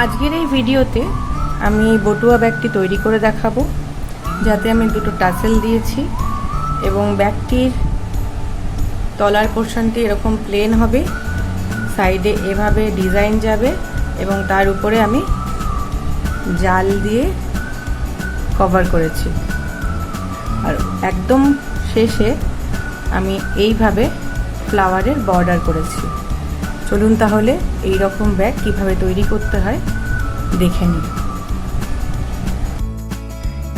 আজকের এই ভিডিওতে আমি বটুয়া ব্যাগটি তৈরি করে দেখাবো, যাতে আমি দুটো টাসেল দিয়েছি এবং ব্যাগটির তলার পোর্শনটি এরকম প্লেন হবে, সাইডে এভাবে ডিজাইন যাবে এবং তার উপরে আমি জাল দিয়ে কভার করেছি। আর একদম শেষে আমি এইভাবে ফ্লাওয়ারের বর্ডার করেছি। চলুন তাহলে এই রকম ব্যাগ কিভাবে তৈরি করতে হয় দেখে নিই।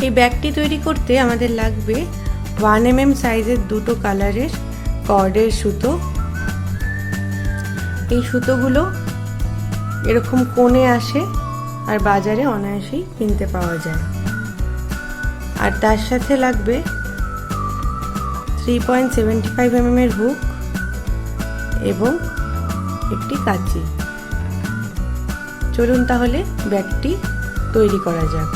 এই ব্যাগটি তৈরি করতে আমাদের লাগবে 1 mm সাইজের দুটো কালারের কর্ডের সুতো। এই সুতোগুলো এরকম কোণে আসে আর বাজারে অনায়াসেই কিনতে পাওয়া যায়। আর তার সাথে লাগবে 3.75 mm এর হুক এবং একটি কাঁচি। চলুন তাহলে ব্যাগটি তৈরি করা যাক।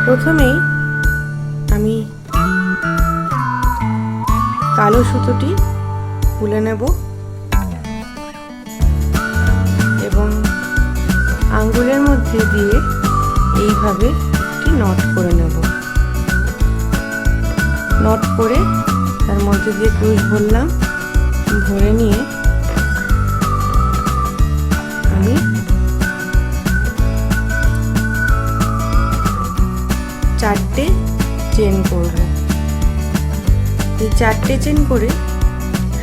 প্রথমেই আমি কালো সুতোটি খুলে নেব এবং আঙ্গুলের মধ্যে দিয়ে এইভাবে একটি নট করে নেব। নট করে তার মধ্যে দিয়ে ক্রুশ ভরলাম, ভরে নিয়ে আমি চারটে চেন করব। এই চারটে চেন করে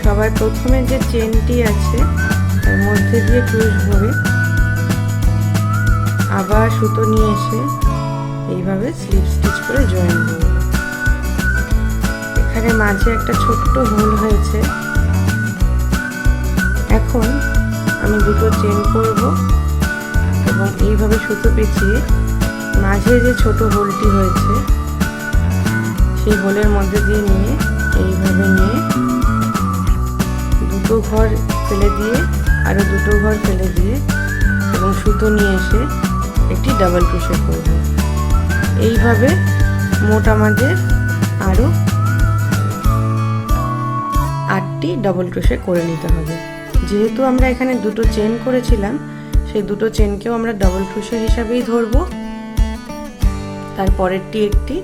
সবার প্রথমে যে চেনটি আছে তার মধ্যে দিয়ে ক্রুশ ভরে আবার সুতো নিয়ে এসে এইভাবে স্লিপ স্টিচ করে জয়েন করব। এখানে মাঝে একটা ছোট্ট হোল হয়েছে। এখন আমি দুটো চেন করব এবং এইভাবে সুতো পেঁচিয়ে মাঝে যে ছোট হোলটি হয়েছে সেই হোলের মধ্যে দিয়ে নিয়ে এইভাবে নিয়ে দুটো ঘর ফেলে দিয়ে আরো দুটো ঘর ফেলে দিয়ে এবং সুতো নিয়ে এসে একটি ডাবল ক্রোশে করব। এইভাবে মোট আমাদের আরো 8টি ডাবল ক্রোশে করে নিতে হবে। যেহেতু আমরা এখানে দুটো চেন করেছিলাম, সেই দুটো চেনকেও আমরা ডাবল ক্রোশে হিসাবেই ধরবো। তারপরেরটি একটি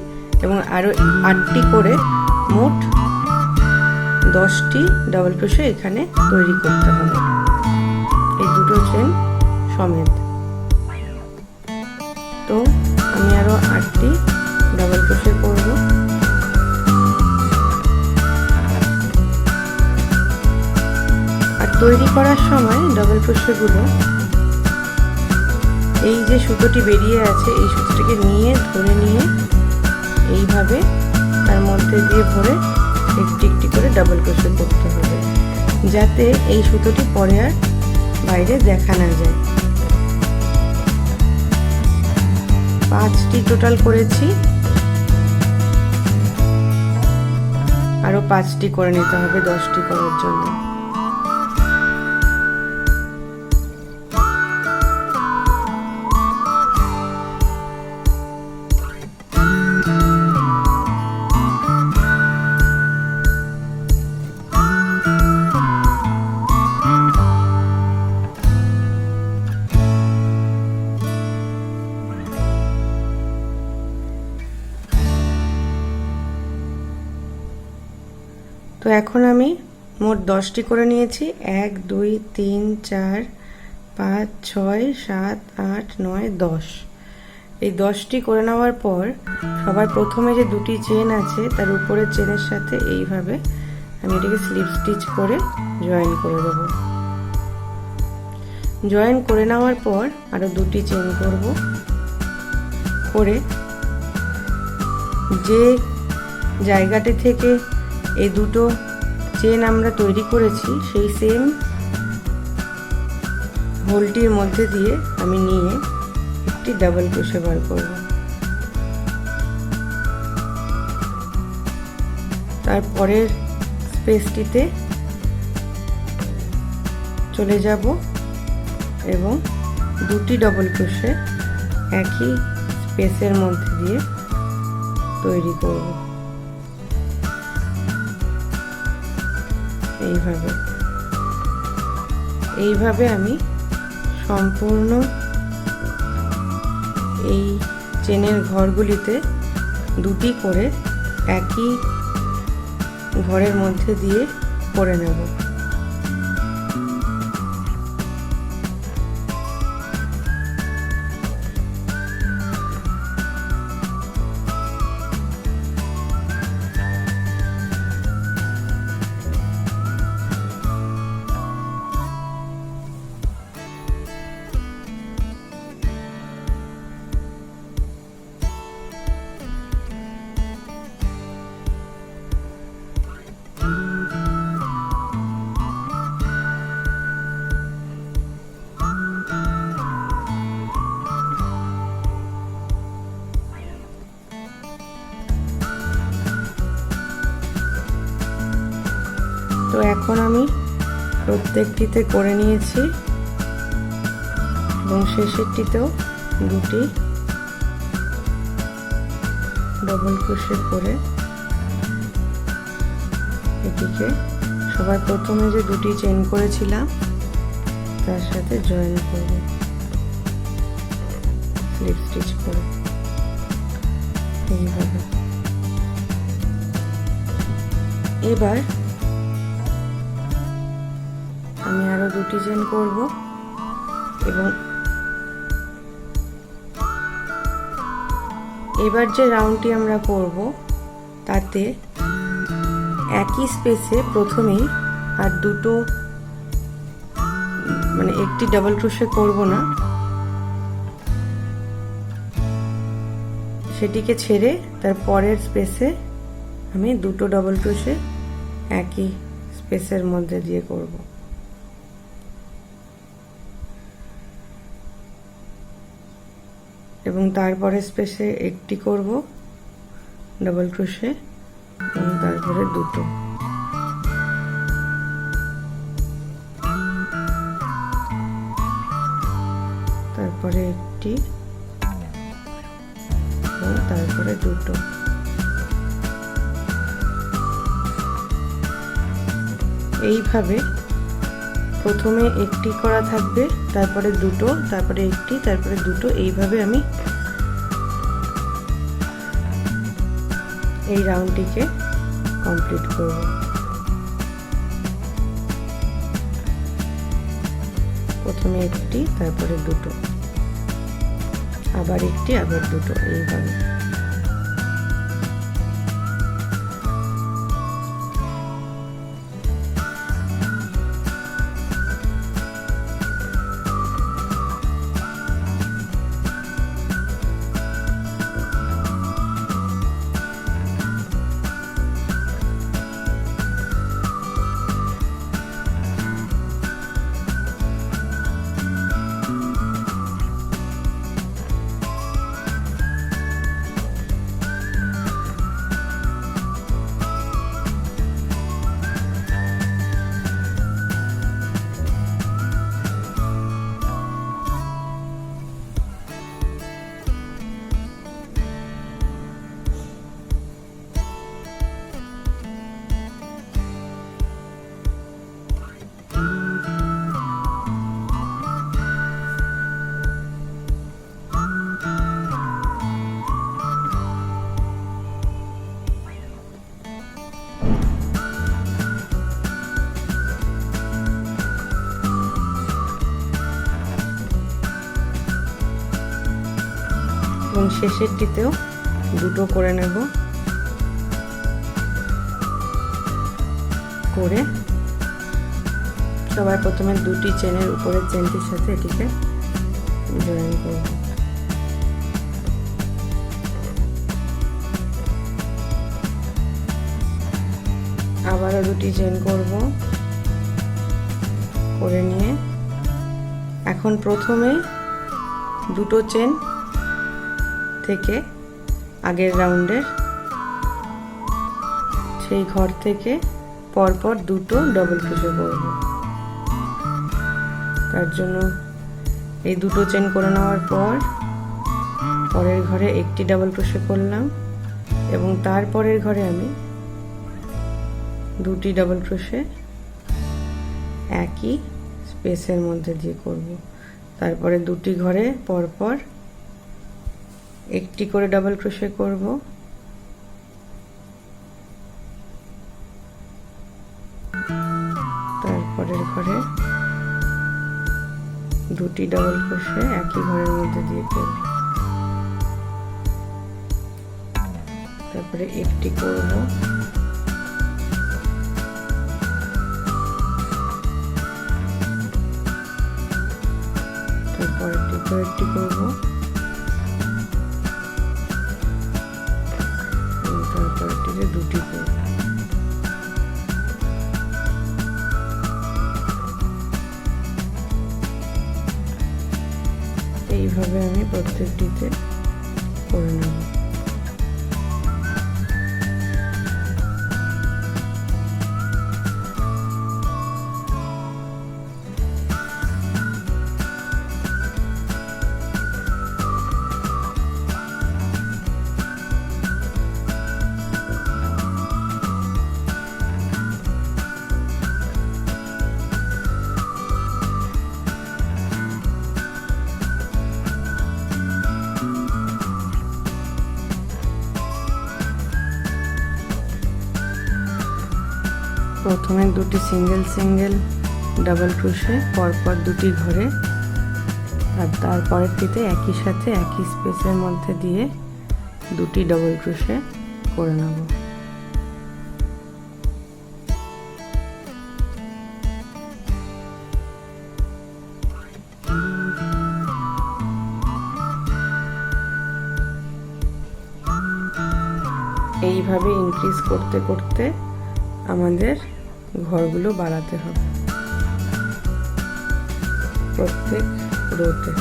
এবং আরো 8টি করে মোট 10টি ডাবল ক্রোশে এখানে তৈরি করতে হবে, এই দুটো চেন সমেত। তো আমি আরো 8টি ডাবল ক্রোশে করব। আর তৈরি করার সময় ডাবল ক্রোশেগুলো এই যে সুতোটি বেরিয়ে আছে এই সুতোটিকে নিয়ে ধরে নিয়ে এইভাবে তার মধ্যে দিয়ে ভরে একটি একটি করে ডাবল ক্রোশে করতে হবে, যাতে এই সুতোটি পরে আর বাইরে দেখা না যায়। 5টি টোটাল করেছি, আরো 5টি করে নিতে হবে 10টি করার জন্য। তো এখন আমি মোট 10টি করে নিয়েছি। 1 2 3 4 5 6 7 8 9 10। এই 10টি করে নেওয়ার পর সবার প্রথমে যে দুটি চেন আছে তার উপরের চেনের সাথে এইভাবে আমি এটাকে স্লিপ স্টিচ করে জয়েন করে দেব। জয়েন করে নেওয়ার পর আরো দুটি চেন করব, করে যে জায়গাটি থেকে এই দুটো চেন আমরা তৈরি করেছি সেই সেম হোলটির মধ্যে দিয়ে আমি নিয়ে একটি ডাবল ক্রোশে বার করব। তারপরের স্পেসটিতে চলে যাব এবং দুটি ডবল ক্রোশে একই স্পেসের মধ্যে দিয়ে তৈরি করব। এইভাবে আমি সম্পূর্ণ এই চেনের ঘরগুলিতে দুটি করে একই ঘরের মধ্যে দিয়ে করে নেব। তো এখন আমি প্রত্যেকটিতে করে নিয়েছি এবং শেষেরটিতেও দুটি ডবল ক্রোশে করে এটিকে সবার প্রথমে যে দুটি চেন করেছিলাম তার সাথে জয়েন করব, স্লিপ স্টিচ করে এইভাবে। এবার আমি আরো দুটি চেন করব এবং এবার যে রাউন্ডটি আমরা করব তাতে একই স্পেসে প্রথমেই আর দুটো মানে একটি ডাবল ক্রোশে করব না, সেটিকে ছেড়ে তার পরের স্পেসে আমি দুটো ডাবল ক্রোশে একই স্পেসের মধ্যে দিয়ে করব। এবং তারপরে স্পেসে একটি করব ডাবল ক্রোশে এবং তারপরে দুটো। তারপরে একটি এবং তারপরে দুটো। এইভাবে প্রথমে একটি করা থাকবে, তারপরে দুটো, তারপরে একটি, তারপরে দুটো। এইভাবে আমি এই রাউন্ডটিকে কমপ্লিট করব। প্রথমে একটি, তারপরে দুটো, আবার একটি, আবার দুটো, এইভাবে। এবং শেষেরটিতেও দুটো করে নেব, করে সবার প্রথমে দুটি চেনের উপরের চেনটির সাথে এটিকে জয়েন করব। আবারও দুটি চেন করব, করে নিয়ে এখন প্রথমে দুটো চেন থেকে আগের রাউন্ডের সেই ঘর থেকে পরপর দুটো ডবল ক্রোশে করব। তার জন্য এই দুটো চেন করে নেওয়ার পর পরের ঘরে একটি ডাবল ক্রোশে করলাম এবং তারপরের ঘরে আমি দুটি ডাবল ক্রোশে একই স্পেসের মধ্যে দিয়ে করব। তারপরে দুটি ঘরে পরপর একটি করে ডাবল ক্রোশে করব, তারপরের ঘরে দুটি ডাবল ক্রোশে একই ঘরের মধ্যে দিয়ে করব, তারপরে একটি করব, একটি করব, তারপরটিতে দুটি করব। এইভাবে আমি প্রত্যেকটিতে করে নেব। প্রথমে দুটি সিঙ্গেল সিঙ্গেল ডাবল ক্রোশে পরপর দুটি ঘরে, আর তারপরেরটিতে একই সাথে একই স্পেসের মধ্যে দিয়ে দুটি ডাবল ক্রোশে করে নেব। এইভাবে ইনক্রিজ করতে করতে আমাদের ঘরগুলো বাড়াতে হবে প্রত্যেক রোতে।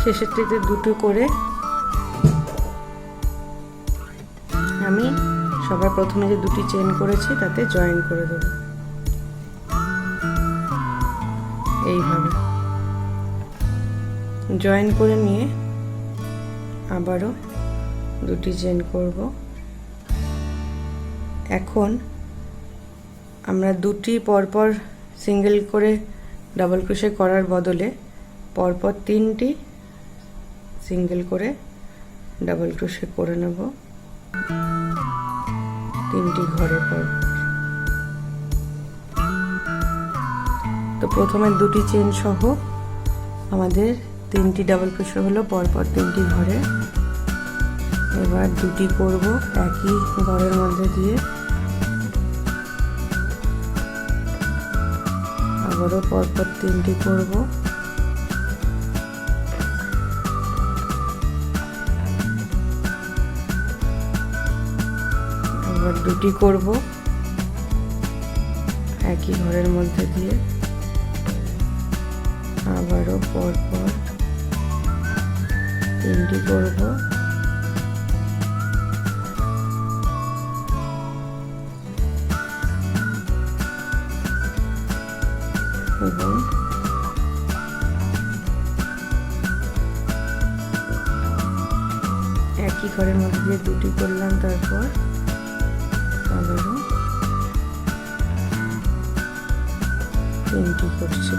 শেষেরটিতে দুটো করে আমি সবার প্রথমে যে দুটি চেন করেছি তাতে জয়েন করে দেব। এইভাবে জয়েন করে নিয়ে আবারও দুটি চেন করব। এখন আমরা দুটি পরপর সিঙ্গেল করে ডাবল ক্রোশে করার বদলে পরপর তিনটি সিঙ্গেল করে ডাবল ক্রোশে করে নেব তিনটি ঘরে পর। তো প্রথমে দুটি চেন সহ আমাদের তিনটি ডাবল ক্রোশে হলো পরপর তিনটি ঘরে। এবার দুটি করব একই ঘরের মধ্যে দিয়ে, আবারও পরপর তিনটি করব, আবার দুটি করব একই ঘরের মধ্যে দিয়ে, আবারও পরপর তিনটি করব, এবং একই ঘরের মধ্যে দিয়ে দুটি করলাম, তারপর আবারও তিনটি করছি।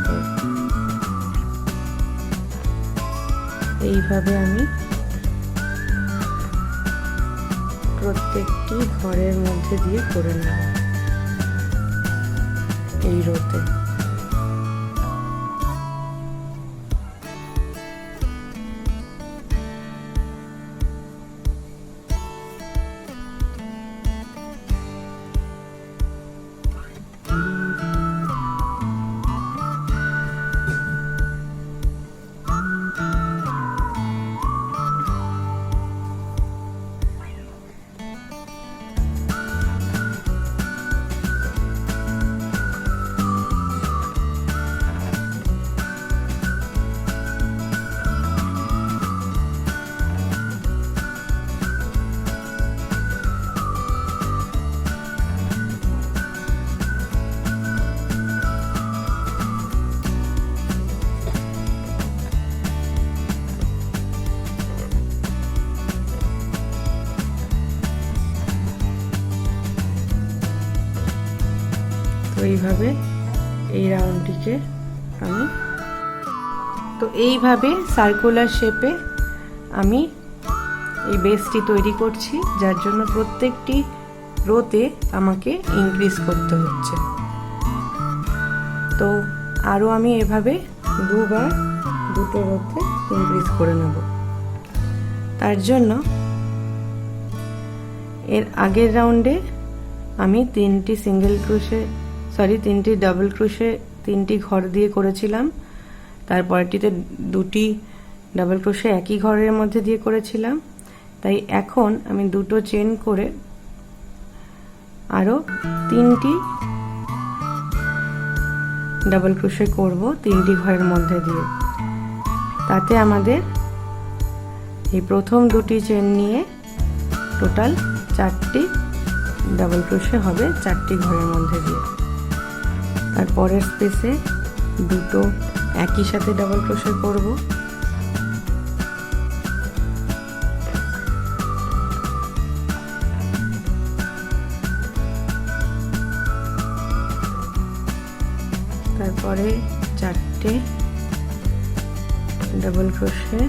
এইভাবে আমি প্রত্যেকটি ঘরের মধ্যে দিয়ে করে নেব এই রোতে। এইভাবে এই রাউন্ডটিকে আমি তো এইভাবে সার্কুলার শেপে আমি এই বেসটি তৈরি করছি, যার জন্য প্রত্যেকটি রোতে আমাকে ইনক্রিজ করতে হচ্ছে। তো আরও আমি এভাবে দুবার দুটো রোতে ইনক্রিজ করে নেব। তার জন্য এর আগের রাউন্ডে আমি তিনটি ডাবল ক্রোশে 3টি ঘর দিয়ে করেছিলাম, তারপরটিতে 2টি ডাবল ক্রোশে একই ঘরের মধ্যে দিয়ে করেছিলাম। তাই এখন আমি 2টো চেন করে আরও 3টি ডাবল ক্রোশে করব 3টি ঘরের মধ্যে দিয়ে। তাতে আমাদের এই প্রথম 2টি চেন নিয়ে টোটাল 4টি ডাবল ক্রোশে হবে 4টি ঘরের মধ্যে দিয়ে। তারপরের স্পেসে 2টো একই সাথে ডাবল ক্রোশে করব। তারপরে 4টে ডাবল ক্রোশে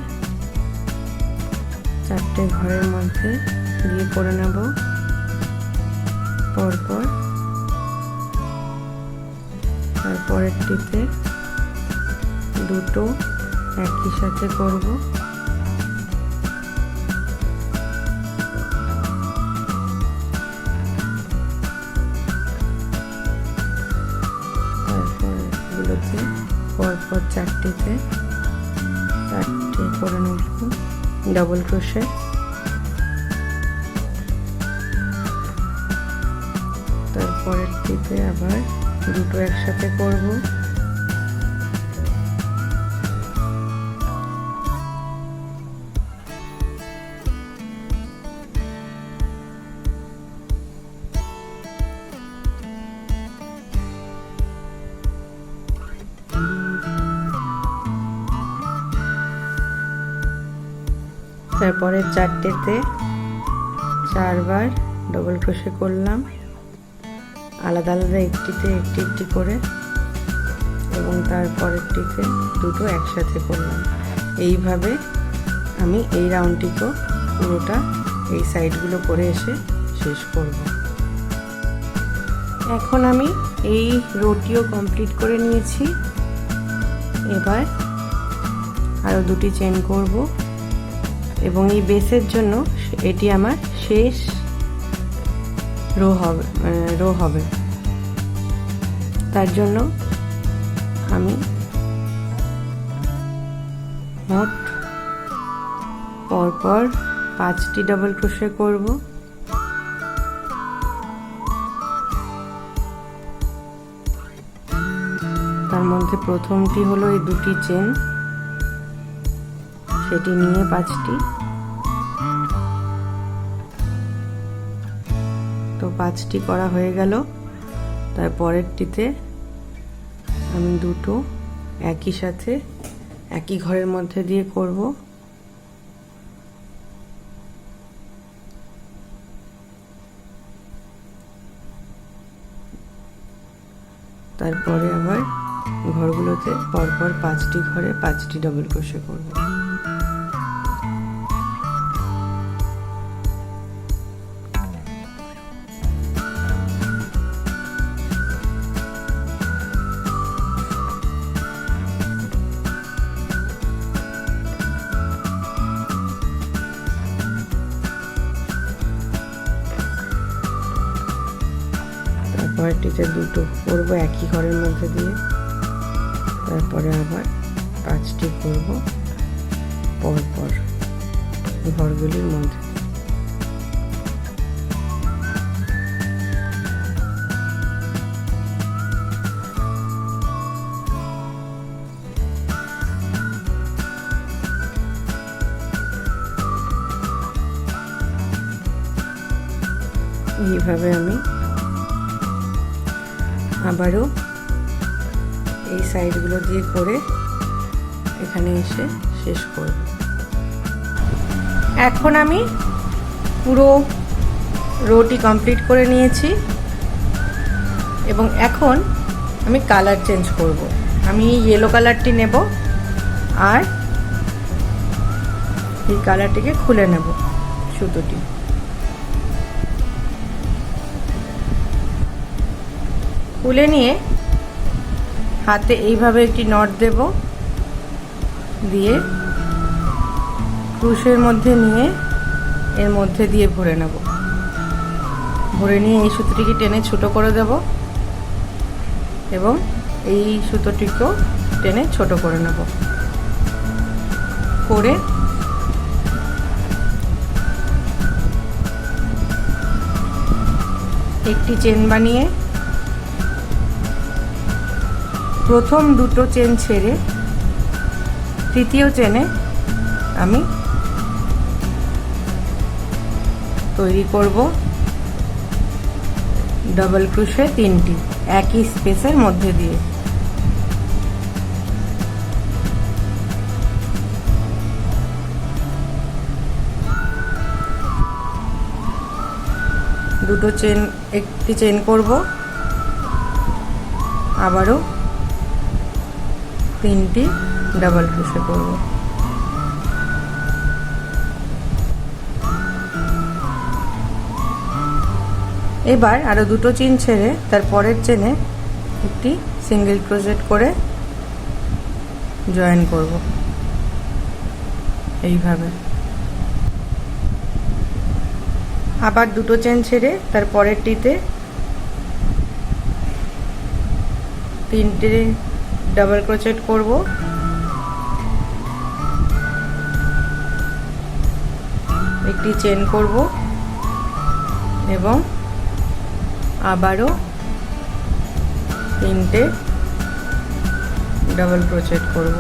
4টে ঘরের মধ্যে দিয়ে করে নেব পরপর। তারপরেরটিতে 2টো একই সাথে করব। তারপরে পরপর 4টিতে 4টে করে নেব ডাবল ক্রোশে। তারপরেরটিতে আবার 2টো একসাথে করব। তারপরে 4টেতে 4বার ডাবল ক্রোশে করলাম, আলাদা আলাদা একটিতে একটি করে, এবং তারপরেরটিতে 2টো একসাথে করলাম। এইভাবে আমি এই রাউন্ডটিকেও পুরোটা এই সাইডগুলো করে এসে শেষ করব। এখন আমি এই রোটিও কমপ্লিট করে নিয়েছি। এবার আরও 2টি চেন করব এবং এই বেসের জন্য এটি আমার শেষ রো হবে। তার জন্য আমি মোট পরপর 5টি ডাবল ক্রোশে করব। তার মধ্যে প্রথমটি হলো এই 2টি চেন, সেটি নিয়ে 5টি। তো 5টি করা হয়ে গেল। তারপরেরটিতে আমি 2টো একই সাথে একই ঘরের মধ্যে দিয়ে করব। তারপরে আবার ঘরগুলোতে পরপর 5টি ঘরে 5টি ডাবল ক্রোশে করব। পরেরটিতে 2টো করব একই ঘরের মধ্যে দিয়ে। তারপরে আবার 5টি করব পরপর ঘরগুলির মধ্যে। এইভাবে আমি আবারও এই সাইডগুলো দিয়ে করে এখানে এসে শেষ করব। এখন আমি পুরো রোটি কমপ্লিট করে নিয়েছি এবং এখন আমি কালার চেঞ্জ করব। আমি ইয়েলো কালারটি নেব আর এই কালারটিকে খুলে নেব সুতোটি। খুলে নিয়ে হাতে এইভাবে একটি নট দেব, দিয়ে ক্রুশের মধ্যে নিয়ে এর মধ্যে দিয়ে ভরে নেব। ভরে নিয়ে এই সুতোটিকে টেনে ছোট করে দেব এবং এই সুতোটিকেও টেনে ছোট করে নেব। করে একটি চেন বানিয়ে প্রথম দুটো চেন ছেড়ে তৃতীয় চেনে আমি তৈরি করব ডাবল ক্রোশে 3টি একই স্পেসের মধ্যে দিয়ে। দুটো চেন, একটি চেন করব, আবারও 3টি ডাবল ক্রোশে করব। এবার আরো দুটো চেন ছেড়ে তার পরের চেনে একটি সিঙ্গেল ক্রোশেট করে জয়েন করব এইভাবে। আবার দুটো চেন ছেড়ে তার পরেরটিতে 3টে ডাবল ক্রোশেট করব, একটি চেন করব এবং আবারও 3টে ডাবল ক্রোশেট করব।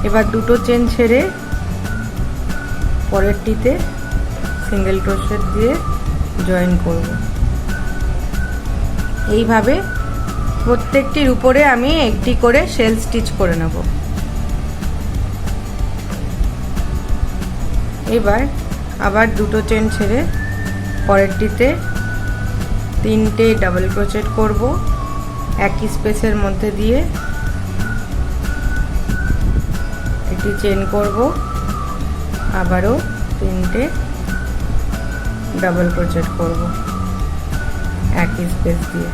এবার দুটো চেন ছেড়ে পরেরটিতে সিঙ্গেল ক্রোশেট দিয়ে জয়েন করব। এইভাবে প্রত্যেকটির উপরে আমি একটি করে শেল স্টিচ করে নেব। এবার আবার দুটো চেন ছেড়ে পরেরটিতে 3টে ডাবল ক্রোশেট করব একই স্পেসের মধ্যে দিয়ে, একটি চেন করব, আবারও 3টে ডাবল ক্রোশেট করব একই স্পেস দিয়ে।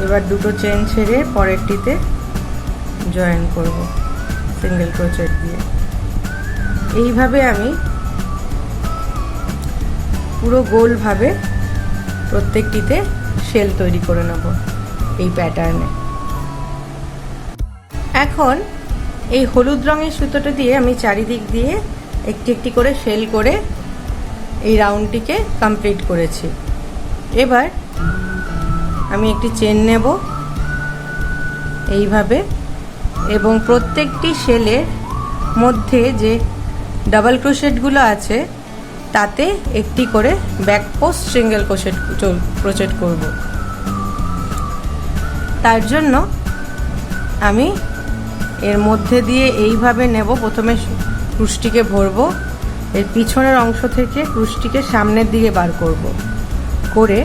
এবার দুটো চেন ছেড়ে পরেরটিতে জয়েন করব সিঙ্গেল ক্রোশেট দিয়ে। এইভাবে আমি পুরো গোলভাবে প্রত্যেকটিতে শেল তৈরি করে নেব এই প্যাটার্নে। এখন এই হলুদ রঙের সুতোটা দিয়ে আমি চারিদিক দিয়ে একটি একটি করে শেল করে এই রাউন্ডটিকে কমপ্লিট করেছি। এবার আমি একটি চেন নেব এইভাবে এবং প্রত্যেকটি শেলের মধ্যে যে ডাবল ক্রোশেটগুলো আছে তাতে একটি করে ব্যাক পোস্ট সিঙ্গেল ক্রোশেট করব। তার জন্য আমি এর মধ্যে দিয়ে এইভাবে নেব, প্রথমে ক্রুশটিকে ভরবো, এর পিছনের অংশ থেকে ক্রুশটিকে সামনের দিকে বার করব, করে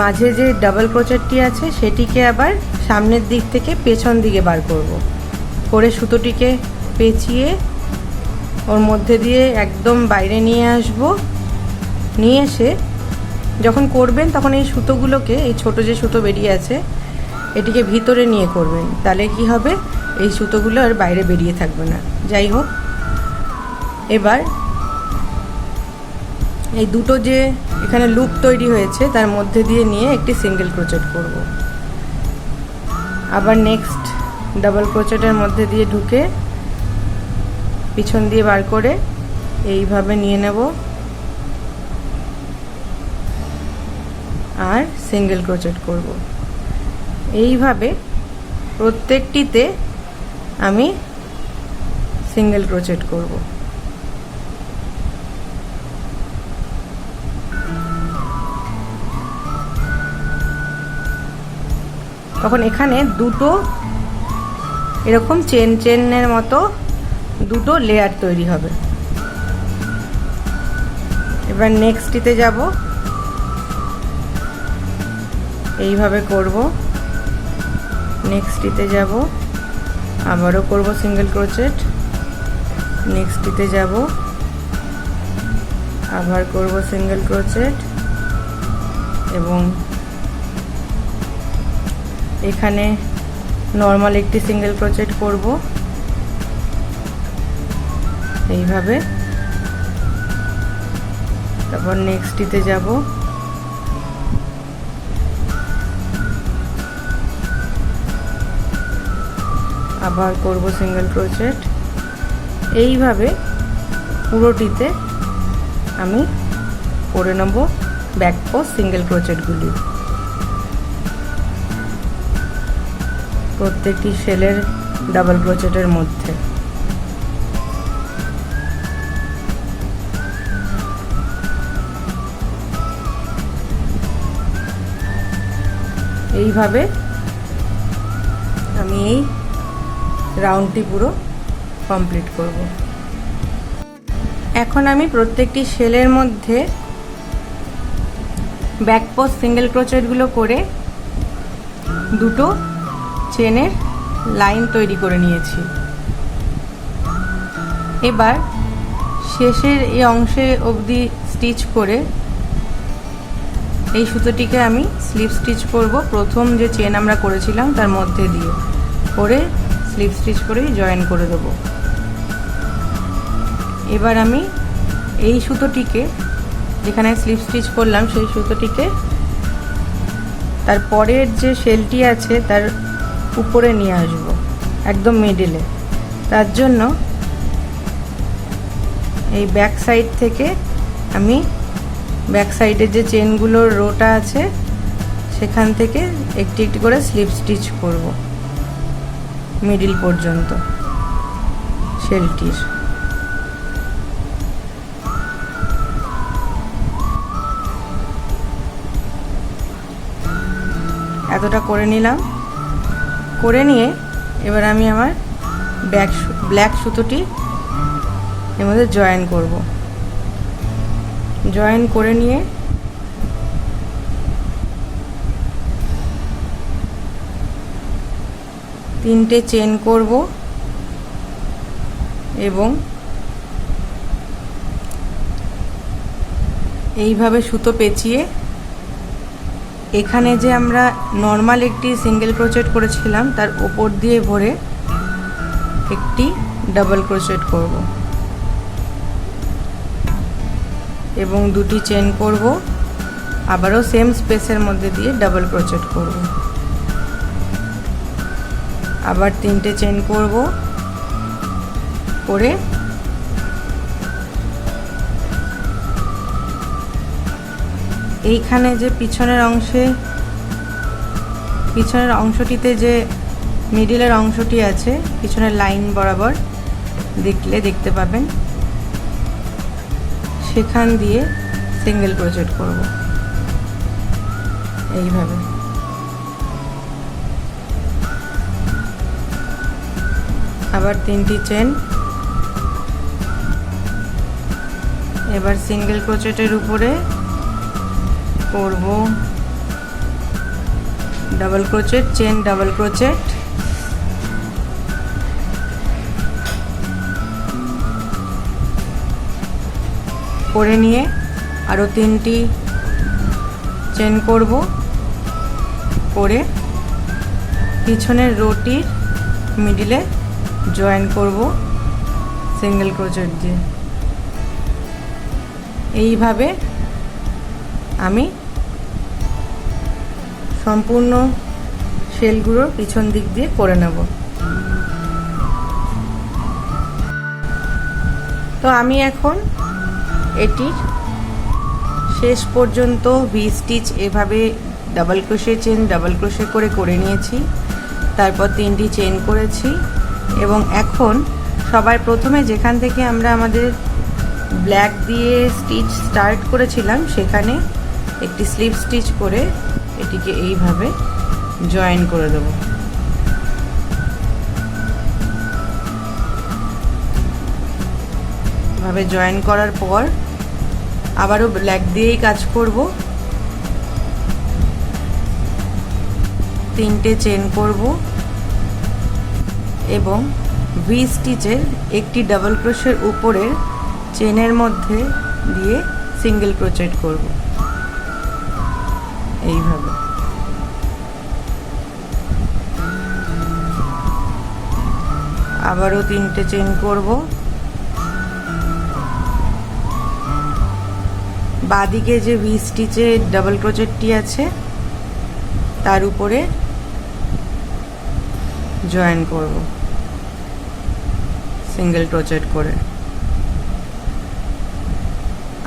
মাঝে যে ডাবল ক্রোশেটটি আছে সেটিকে আবার সামনের দিক থেকে পেছন দিকে বার করব, করে সুতোটিকে পেঁচিয়ে ওর মধ্যে দিয়ে একদম বাইরে নিয়ে আসব। নিয়ে এসে যখন করবেন তখন এই সুতোগুলোকে, এই ছোট যে সুতো বেরিয়ে আছে এটিকে ভিতরে নিয়ে করবেন, তাহলে কি হবে এই সুতোগুলো আর বাইরে বেরিয়ে থাকবে না। যাই হোক, এবার এই দুটো যে এখানে লুপ তৈরি হয়েছে তার মধ্যে দিয়ে নিয়ে একটি সিঙ্গেল ক্রোশেট করব। আবার নেক্সট ডাবল ক্রোশেটের মধ্যে দিয়ে ঢুকে পিছন দিয়ে বার করে এইভাবে নিয়ে নেব আর সিঙ্গেল ক্রোশেট করব। এইভাবে প্রত্যেকটিতে আমি সিঙ্গেল ক্রোশেট করব। তখন এখানে দুটো এরকম চেনের মতো দুটো লেয়ার তৈরি হবে। এবার নেক্সটটিতে যাব, এইভাবে করব। নেক্সটটিতে যাব, আবারও করব সিঙ্গেল ক্রোচেট। নেক্সটটিতে যাব, আবার করব সিঙ্গেল ক্রোচেট এবং এখানে নর্মাল একটি সিঙ্গেল ক্রোচেট করব এইভাবে। তারপর নেক্সটটিতে যাব, আবার করব সিঙ্গেল ক্রোচেট। এইভাবে পুরোটিতে আমি করে নেব ব্যাক পোস্ট সিঙ্গেল ক্রোচেটগুলি। প্রত্যেকটি শেলের ডাবল ক্রোচেটের মধ্যে। এইভাবে আমি এই রাউন্ডটি পুরো কমপ্লিট করব। এখন আমি প্রত্যেকটি শেলের মধ্যে ব্যাক পোস্ট সিঙ্গেল ক্রোচেটগুলো করে দুটো চেনের লাইন তৈরি করে নিয়েছি। এবার শেষের এই অংশে অবধি স্টিচ করে এই সুতোটিকে আমি স্লিপ স্টিচ করব। প্রথম যে চেন আমরা করেছিলাম তার মধ্যে দিয়ে করে স্লিপ স্টিচ করেই জয়েন করে দেব। এবার আমি এই সুতোটিকে, যেখানে স্লিপ স্টিচ করলাম সেই সুতোটিকে তার পরের যে শেলটি আছে তার উপরে নিয়ে আসব, একদম মিডিলে। তার জন্য এই ব্যাক সাইড থেকে আমি ব্যাক সাইডের যে চেনগুলোর রোটা আছে সেখান থেকে একটি একটি করে স্লিপ স্টিচ করব মিডিল পর্যন্ত শেলটির। এতটা করে নিলাম। করে নিয়ে এবার আমি আমার ব্ল্যাক সুতোটি এর মধ্যে জয়েন করব। জয়েন করে নিয়ে তিনটে চেন করব এবং এইভাবে সুতো পেঁচিয়ে এখানে যে আমরা নর্মাল একটি সিঙ্গেল ক্রোচেট করেছিলাম তার উপর দিয়ে ভরে একটি ডাবল ক্রোচেট করব এবং দুটি চেন করব, আবারও সেম স্পেসের মধ্যে দিয়ে ডাবল ক্রোচেট করব, আবার তিনটে চেন করব, করে এইখানে যে পিছনের অংশটিতে যে মিডিলের অংশটি আছে পিছনের লাইন বরাবর দেখতে পাবেন, সেখান দিয়ে সিঙ্গেল ক্রোচেট করব এইভাবে। আবার তিনটি চেন, এবার সিঙ্গেল ক্রোচেটের উপরে করব double crochet, chain double crochet, করে নিয়ে আরও তিনটি চেন করব, করে পিছনের রোটির মিডিলে জয়েন করব সিঙ্গেল ক্রোচেট দিয়ে। এইভাবে আমি সম্পূর্ণ শেলগুলোর পিছন দিক দিয়ে করে নেব। তো আমি এখন এটির শেষ পর্যন্ত ভি স্টিচ এভাবে double crochet chain double crochet করে নিয়েছি। তারপর তিনটি চেন করেছি এবং এখন সবার প্রথমে যেখান থেকে আমরা আমাদের ব্ল্যাক দিয়ে স্টিচ স্টার্ট করেছিলাম সেখানে একটি স্লিপ স্টিচ করে এটিকে এইভাবে জয়েন করে দেব। ভাবে জয়েন করার পর আবারও ব্ল্যাক দিয়েই কাজ করব। 3টে চেন করব এবং ভি স্টিচের একটি ডাবল ক্রোশের উপরের চেনের মধ্যে দিয়ে সিঙ্গেল ক্রোচেট করব এইভাবে। আবারও 3টে চেন করব। বাঁদিকে যে ভি স্টিচে ডাবল ক্রোচেটটি আছে তার উপরে জয়েন করব সিঙ্গেল ক্রোচেট করে।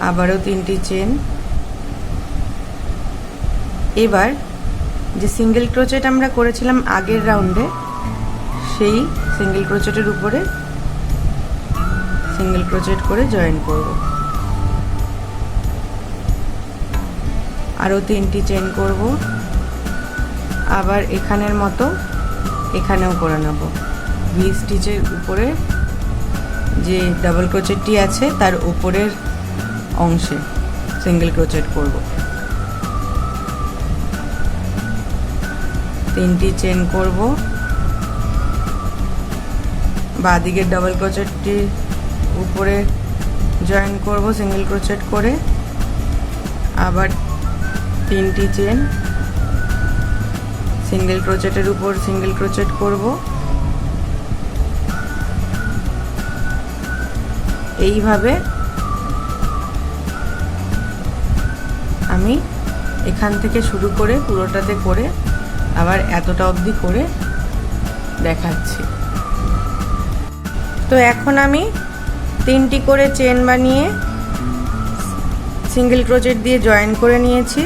আবারও 3টি চেন। এবার যে সিঙ্গেল ক্রোচেট আমরা করেছিলাম আগের রাউন্ডে, সেই সিঙ্গেল ক্রোচেটের উপরে সিঙ্গেল ক্রোচেট করে জয়েন করব। আরও 3টি চেন করব। আবার এখানের মতো এখানেও করে নেব। ভি স্টিচের উপরে যে ডাবল ক্রোচেটটি আছে তার উপরের অংশে সিঙ্গেল ক্রোচেট করব। 3টি চেন করব। বাঁদিকের ডাবল ক্রোচেটটির উপরে জয়েন করব সিঙ্গেল ক্রোচেট করে। আবার 3টি চেন, সিঙ্গেল ক্রোচেটের উপর সিঙ্গেল ক্রোচেট করব। এইভাবে আমি এখান থেকে শুরু করে পুরোটাতে করে আবার এতটা অবধি করে দেখাচ্ছি। তো এখন আমি 3টি করে চেন বানিয়ে সিঙ্গেল ক্রোচেট দিয়ে জয়েন করে নিয়েছি।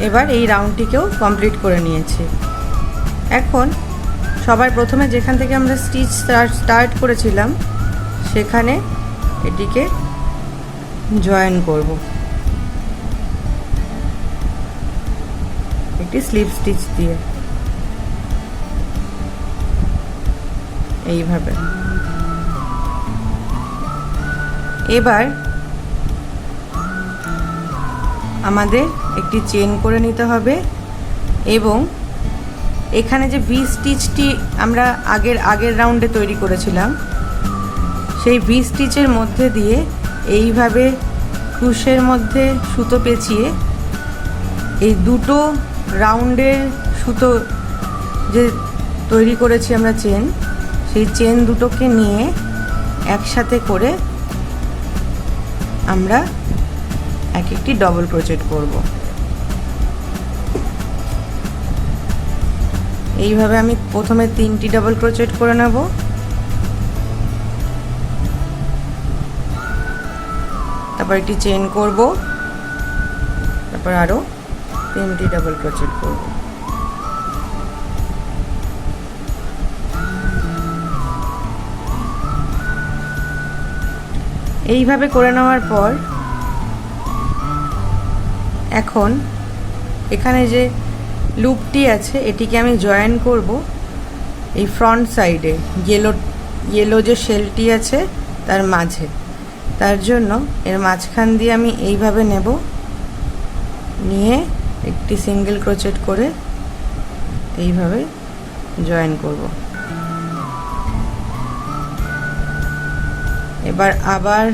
এবার এই রাউন্ডটিকেও কমপ্লিট করে নিয়েছি। এখন সবার প্রথমে যেখান থেকে আমরা স্টিচ স্টার্ট করেছিলাম সেখানে এটিকে জয়েন করব একটি স্লিপ স্টিচ দিয়ে এইভাবে। এবার আমাদের একটি চেন করে নিতে হবে এবং এখানে যে ভি স্টিচটি আমরা আগের রাউন্ডে তৈরি করেছিলাম সেই ভি স্টিচের মধ্যে দিয়ে এইভাবে ক্রুশের মধ্যে সুতো পেঁচিয়ে এই দুটো রাউন্ডের সুতো যে তৈরি করেছি আমরা চেন, সেই চেন দুটোকে নিয়ে একসাথে করে আমরা এক একটি ডবল ক্রোচেট করব। এইভাবে আমি প্রথমে 3টি ডবল ক্রোচেট করে নেব। তারপর একটি চেন করব, তারপর আরো 3টি ডবল ক্রোচেট করব। এইভাবে করে নেওয়ার পর এখন এখানে যে লুপটি আছে এটিকে আমি জয়েন করব এই ফ্রন্ট সাইডে ইয়েলো যে শেলটি আছে তার মাঝে। তার জন্য এর মাঝখান দিয়ে আমি এইভাবে নেব, নিয়ে একটি সিঙ্গেল ক্রোচেট করে এইভাবে জয়েন করব। এবার আবার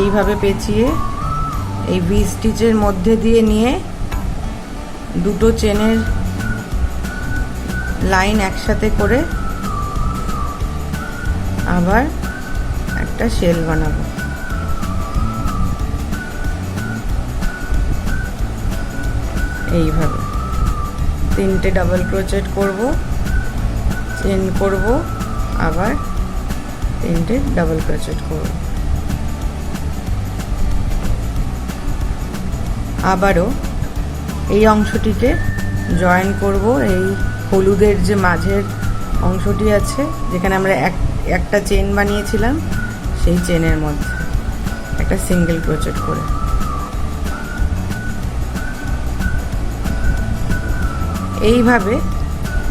এইভাবে পেঁচিয়ে এই ভি স্টিচের মধ্যে দিয়ে নিয়ে দুটো চেনের লাইন একসাথে করে আবার একটা শেল বানাবো। এইভাবে 3টে ডাবল ক্রোচেট করব, চেন করব, আবার 3টে ডাবল ক্রোচেট করব। আবারও এই অংশটিকে জয়েন করব এই হলুদের যে মাঝের অংশটি আছে যেখানে আমরা একটা চেন বানিয়েছিলাম সেই চেনের মধ্যে একটা সিঙ্গেল ক্রোচেট করে। এইভাবে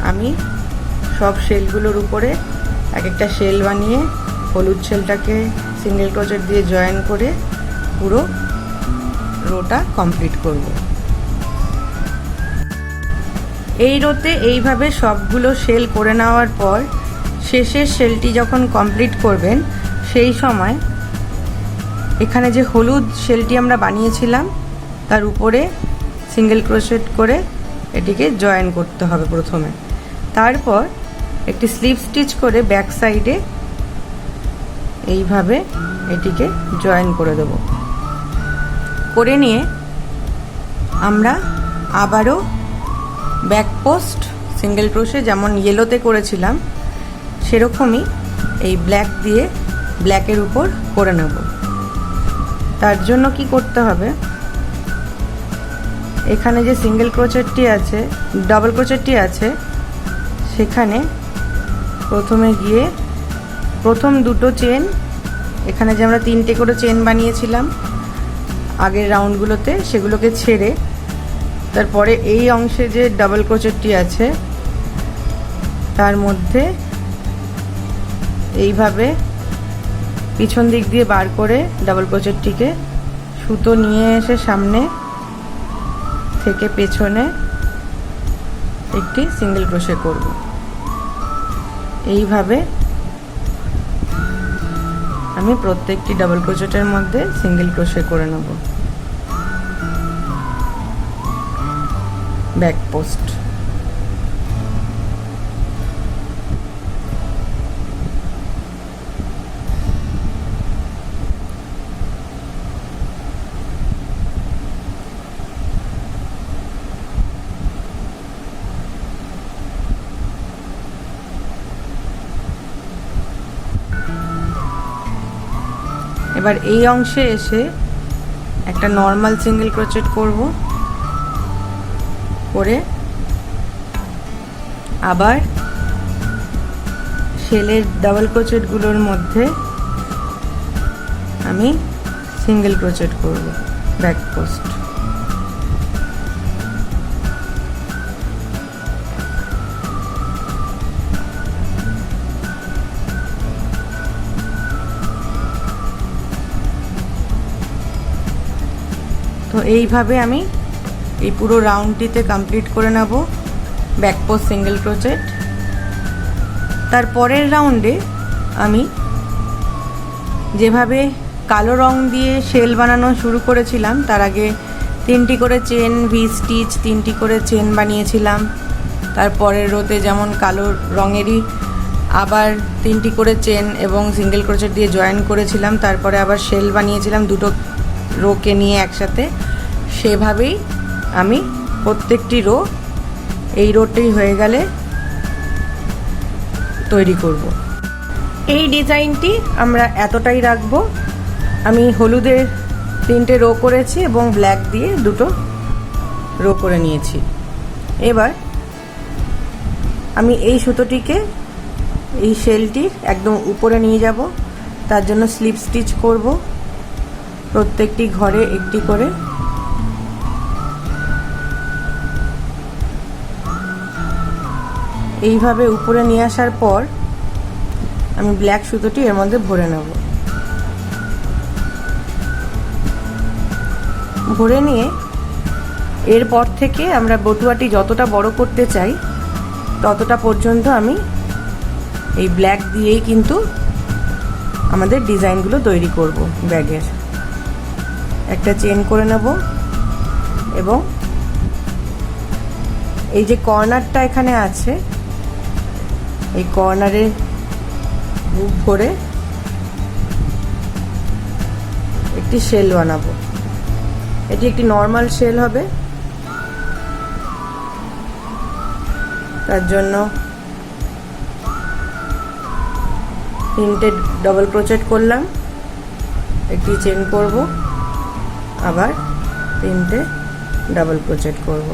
আমি সব শেলগুলোর উপরে এক একটা শেল বানিয়ে হলুদ শেলটাকে সিঙ্গেল ক্রোচেট দিয়ে জয়েন করে পুরো রোটা কমপ্লিট করব। এই রোতে এইভাবে সবগুলো শেল করে নেওয়ার পর শেষের শেলটি যখন কমপ্লিট করবেন সেই সময় এখানে যে হলুদ শেলটি আমরা বানিয়েছিলাম তার উপরে সিঙ্গেল ক্রোচেট করে এটিকে জয়েন করতে হবে প্রথমে। তারপর একটি স্লিপ স্টিচ করে ব্যাক সাইডে এইভাবে এটিকে জয়েন করে দেব। করে নিয়ে আমরা আবারও ব্যাক পোস্ট সিঙ্গেল ক্রোশে যেমন ইয়েলোতে করেছিলাম সেরকমই এই ব্ল্যাক দিয়ে ব্ল্যাকের উপর করে নেব। তার জন্য কি করতে হবে, এখানে যে সিঙ্গেল ক্রোচেটটি আছে, ডাবল ক্রোচেটটি আছে, সেখানে প্রথমে গিয়ে প্রথম দুটো চেন, এখানে যে আমরা 3টে করে চেন বানিয়েছিলাম আগের রাউন্ডগুলোতে, সেগুলোকে ছেড়ে তারপরে এই অংশে যে ডাবল ক্রোচেটটি আছে তার মধ্যে এইভাবে পিছন দিক দিয়ে বার করে ডাবল ক্রোচেটটিকে সুতো নিয়ে এসে সামনে থেকে পেছনে একটি সিঙ্গেল ক্রোশে করব। এইভাবে আমি প্রত্যেকটি ডাবল ক্রোচেটের মধ্যে সিঙ্গেল ক্রোশে করে নেব। ব্যাক পোস্ট এবার এই অংশে এসে একটা নর্মাল সিঙ্গেল ক্রোচেট করব, করে আবার শেলের ডাবল ক্রোচেটগুলোর মধ্যে আমি সিঙ্গেল ক্রোচেট করব ব্যাক পোস্ট। তো এইভাবে আমি এই পুরো রাউন্ডটিতে কমপ্লিট করে নেব ব্যাক পোস্ট সিঙ্গেল ক্রোচেট। তার পরের রাউন্ডে আমি যেভাবে কালো রং দিয়ে শেল বানানো শুরু করেছিলাম, তার আগে 3টি করে চেন ভি স্টিচ 3টি করে চেন বানিয়েছিলাম। তারপরের রোতে যেমন কালো রঙেরই আবার 3টি করে চেন এবং সিঙ্গেল ক্রোচেট দিয়ে জয়েন করেছিলাম, তারপরে আবার শেল বানিয়েছিলাম দুটো রোকে নিয়ে একসাথে। সেভাবেই আমি প্রত্যেকটি রো এই রোটি হয়ে গেলে তৈরি করব। এই ডিজাইনটি আমরা এতটাই রাখব। আমি হলুদের 3টে রো করেছি এবং ব্ল্যাক দিয়ে 2টো রো করে নিয়েছি। এবার আমি এই সুতোটিকে এই শেলটির একদম উপরে নিয়ে যাব, তার জন্য স্লিপ স্টিচ করব প্রত্যেকটি ঘরে একটি করে। এইভাবে উপরে নিয়ে আসার পর আমি ব্ল্যাক সুতোটি এর মধ্যে ভরে নেব। ভরে নিয়ে এরপর থেকে আমরা বটুয়াটি যতটা বড় করতে চাই ততটা পর্যন্ত আমি এই ব্ল্যাক দিয়েই কিন্তু আমাদের ডিজাইনগুলো তৈরি করব। ব্যাগের একটা চেন করে নেব এবং এই যে কর্নারটা এখানে আছে এই কর্নারে বুক ভরে একটি শেল বানাবো। এটি একটি নর্মাল শেল হবে, তার জন্য 3টে ডাবল ক্রোচেট করলাম, একটি চেন করব, আবার 3টে ডাবল ক্রোচেট করব।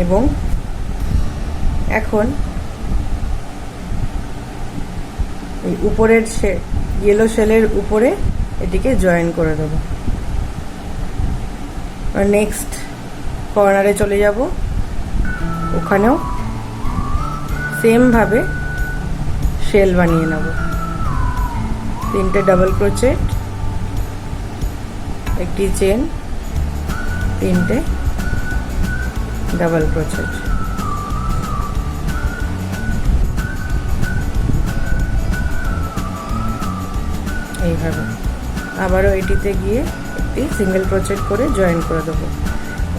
এবং এখন এই উপরের ইয়েলো শেলের উপরে এটিকে জয়েন করে দেব। আর নেক্সট কর্নারে চলে যাব, ওখানেও সেম ভাবে শেল বানিয়ে নেব। 3টে ডাবল ক্রোচেট, একটি চেন, 3টে ডাবল ক্রোচেট। এইভাবে আবারও এটিতে গিয়ে একটি সিঙ্গেল ক্রোচেট করে জয়েন করে দেবো।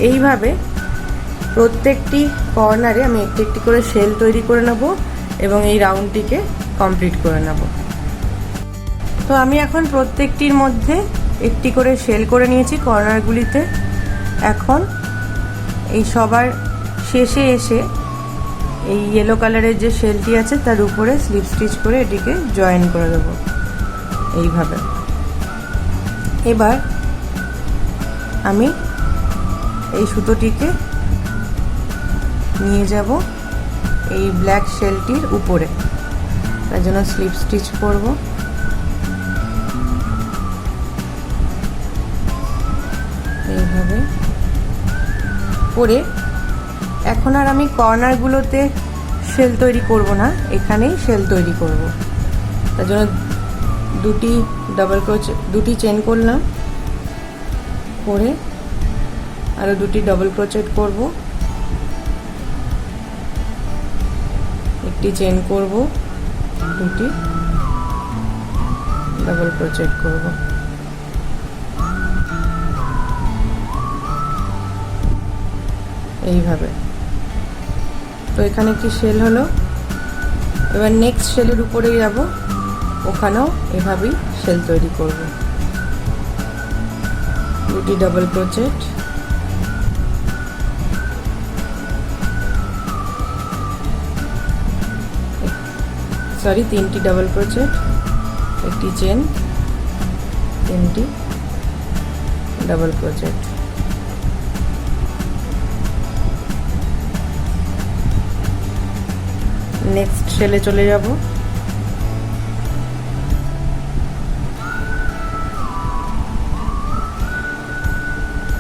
এইভাবে প্রত্যেকটি কর্নারে আমি একটি একটি করে শেল তৈরি করে নেব এবং এই রাউন্ডটিকে কমপ্লিট করে নেব। তো আমি এখন প্রত্যেকটির মধ্যে একটি করে শেল করে নিয়েছি কর্নারগুলিতে। এখন এই সবার শেষে এসে এই ইয়েলো কালারের যে শেলটি আছে তার উপরে স্লিপ স্টিচ করে এটিকে জয়েন করে দেবো এইভাবে। এবার আমি এই সুতোটিকে নিয়ে যাব এই ব্ল্যাক শেলটির উপরে, তার জন্য স্লিপ স্টিচ করব। এইভাবে করে এখন আর আমি কর্নারগুলোতে শেল তৈরি করব না, এখানেই শেল তৈরি করব। তার জন্য দুটি ডাবল ক্রোচেট, দুটি চেন করলাম, করে আরও দুটি ডাবল ক্রোচেট করব, একটি চেন করব, দুটি ডাবল ক্রোচেট করব। এইভাবে। তো এখানে কি শেল হলো। এবার নেক্সট শেলের উপরে যাব, ওখানেও এভাবেই শেল তৈরি করব। দুটি ডাবল ক্রোচেট, সরি 3টি ডাবল ক্রোচেট, একটি চেন, 3টি ডাবল ক্রোচেট। নেক্সট শেলে চলে যাব।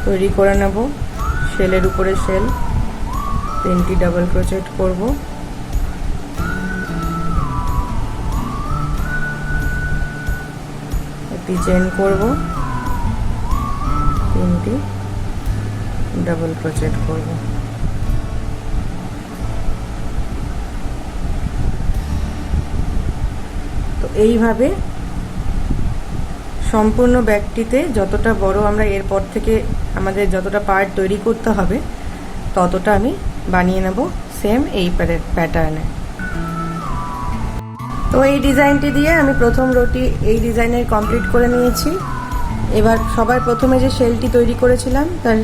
তৈরি করে নেব শেলের উপরে শেল, 3টি ডাবল ক্রোচেট করব, একটি চেন করব, 3টি ডাবল ক্রোচেট করব। তো এইভাবে সম্পূর্ণ ব্যাগটিতে যতটা বড় আমরা এরপর থেকে আমাদের যতটা পার্ট তৈরি করতে হবে ততটা আমি বানিয়ে নেব সেম এই প্যাটার্নে। তো এই ডিজাইনটি দিয়ে আমি প্রথম রোটি এই ডিজাইনের কমপ্লিট করে নিয়েছি। এবার সবার প্রথমে যে শেলটি তৈরি করেছিলাম তার